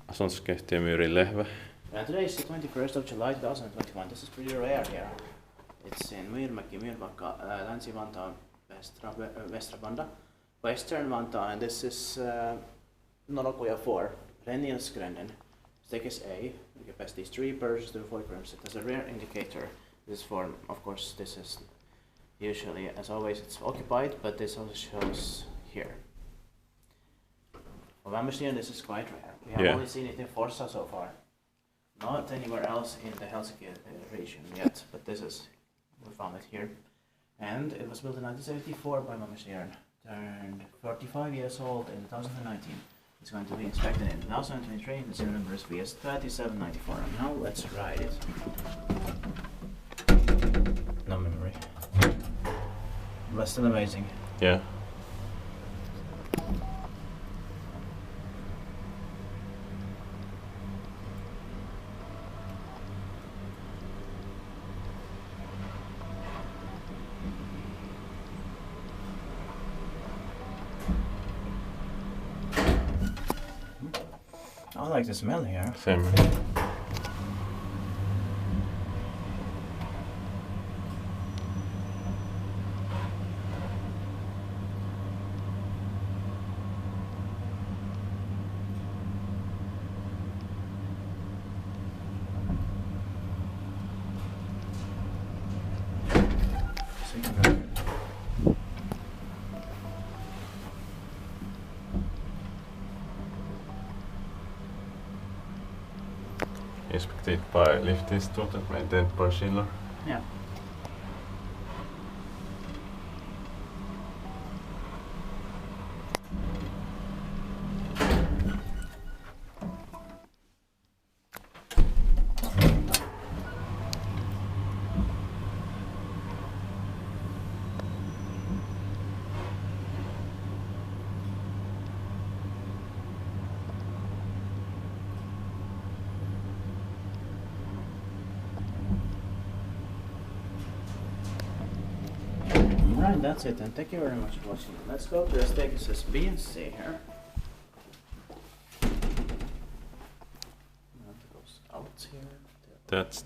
Asuntoskeittiö Myyrin lehvä. And today is the 21st of July 2021. This is pretty rare here. It's in Myyrmäki, Länsi-Vantaa, Västra Western Vantaa, and this is Norokuja 4, Rennielsgränden. Stakes A, you get past these 3 birds to 4 grams. It has a rear indicator. This form, of course, this is usually, as always, it's occupied, but this also shows here. For ValmetSchlieren, this is quite rare. We have only seen it in Forssa so far. Not anywhere else in the Helsinki region yet, but this is, we found it here. And it was built in 1974 by ValmetSchlieren, turned 45 years old in 2019. It's going to be inspected in 2023, the serial number is VS3794. And now let's ride it. No memory. But still amazing. Yeah. I like the smell here. Same. Inspected by Lift Institute and maintained by Schiller. Yeah. Alright, that's it, and thank you very much for watching. Let's go to the stages B and C here. That goes out here. That's